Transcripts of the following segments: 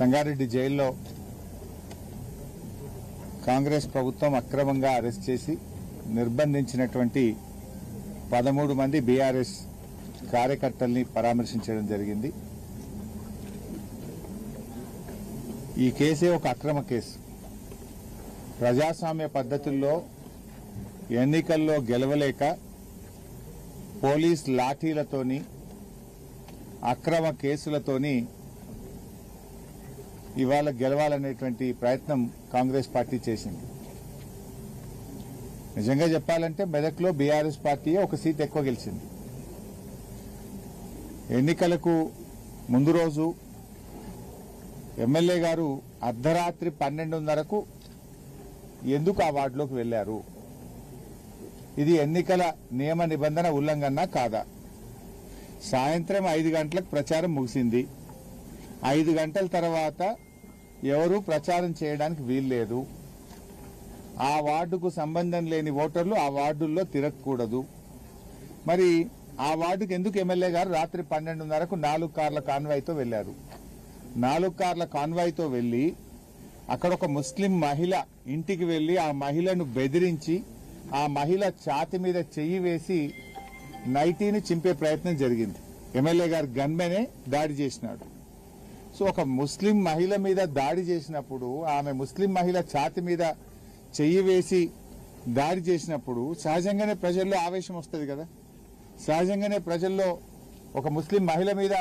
సంగారెడ్డి జైల్లో కాంగ్రెస్ ప్రభుత్వం అక్రమంగా అరెస్ట్ చేసి నిర్బంధించినటువంటి 13 మంది బీఆర్ఎస్ కార్యకర్తల్ని పరామర్శించడం జరిగింది. ఈ కేసే ఒక అక్రమ కేసు. ప్రజాస్వామ్య పద్ధతుల్లో ఎన్నికల్లో గెలవలేక పోలీస్ లాఠీలతోని అక్రమ కేసులతోని ఇవాళ గెలవాలనేటువంటి ప్రయత్నం కాంగ్రెస్ పార్టీ చేసింది. నిజంగా చెప్పాలంటే మెదక్లో బీఆర్ఎస్ పార్టీ ఒక సీట్ ఎక్కువ గెలిచింది. ఎన్నికలకు ముందు రోజు ఎమ్మెల్యే గారు అర్ధరాత్రి 12:30కు ఎందుకు ఆ వార్డులోకి వెళ్లారు? ఇది ఎన్నికల నియమ నిబంధన ఉల్లంఘన కాదా? సాయంత్రం 5 గంటలకు ప్రచారం ముగిసింది. 5 గంటల తర్వాత ఎవరూ ప్రచారం చేయడానికి వీల్లేదు. ఆ వార్డుకు సంబంధం లేని ఓటర్లు ఆ వార్డుల్లో తిరగకూడదు. మరి ఆ వార్డుకు ఎందుకు ఎమ్మెల్యే గారు రాత్రి 12:30కు 4 కార్ల కాన్వాయ్తో వెళ్లారు? 4 కార్ల కాన్వాయ్తో వెళ్లి అక్కడ ఒక ముస్లిం మహిళ ఇంటికి వెళ్లి ఆ మహిళను బెదిరించి ఆ మహిళ ఛాతి మీద చెయ్యి వేసి నైటీని చింపే ప్రయత్నం జరిగింది. ఎమ్మెల్యే గారు గన్మెనే దాడి చేసినాడు. సో ఒక ముస్లిం మహిళ మీద దాడి చేసినప్పుడు, ఆమె ముస్లిం మహిళ ఛాతి మీద చెయ్యి వేసి దాడి చేసినప్పుడు సహజంగానే ప్రజల్లో ఆవేశం వస్తుంది కదా. సహజంగానే ప్రజల్లో ఒక ముస్లిం మహిళ మీద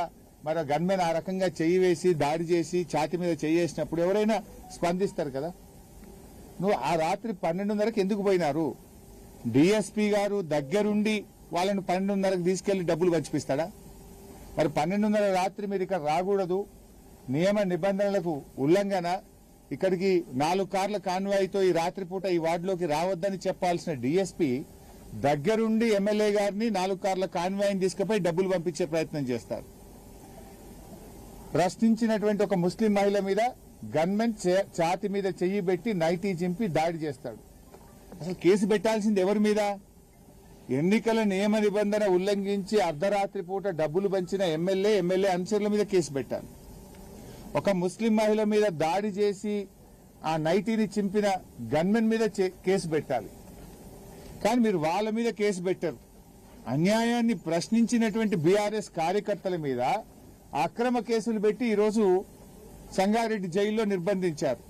మరో గన్మెన్ ఆ రకంగా చెయ్యి వేసి దాడి చేసి ఛాతి మీద చెయ్యి వేసినప్పుడు ఎవరైనా స్పందిస్తారు కదా. నువ్వు ఆ రాత్రి 12:30కి ఎందుకు పోయినారు? డిఎస్పీ గారు దగ్గరుండి వాళ్ళని 12:30కి తీసుకెళ్లి డబ్బులు పంచిపిస్తాడా? మరి 12:30 రాత్రి మీరు ఇక్కడ రాకూడదు, నియమ నిబంధనలకు ఉల్లంఘన, ఇక్కడికి 4 కార్ల కాన్వాయ్తో ఈ రాత్రిపూట ఈ వార్డులోకి రావద్దని చెప్పాల్సిన డిఎస్పీ దగ్గరుండి ఎమ్మెల్యే గారిని 4 కార్ల కాన్వాయ్ని తీసుకుపోయి డబ్బులు పంపించే ప్రయత్నం చేస్తారు. ప్రశ్నించినటువంటి ఒక ముస్లిం మహిళ మీద గన్మెన్ ఛాతి మీద చెయ్యి పెట్టి నైటీ చింపి దాడి చేస్తాడు. అసలు కేసు పెట్టాల్సింది ఎవరి మీద? ఎన్నికల నియమ నిబంధన ఉల్లంఘించి అర్ధరాత్రి పూట డబ్బులు పంచిన ఎమ్మెల్యే అనుచరుల మీద కేసు పెట్టాలి. ఒక ముస్లిం మహిళ మీద దాడి చేసి ఆ నైటీని చింపిన గన్మెన్ మీద కేసు పెట్టాలి. కానీ మీరు వాళ్ళ మీద కేసు పెట్టరు. అన్యాయాన్ని ప్రశ్నించినటువంటి బీఆర్ఎస్ కార్యకర్తల మీద అక్రమ కేసులు పెట్టి ఈరోజు సంగారెడ్డి జైల్లో నిర్బంధించారు.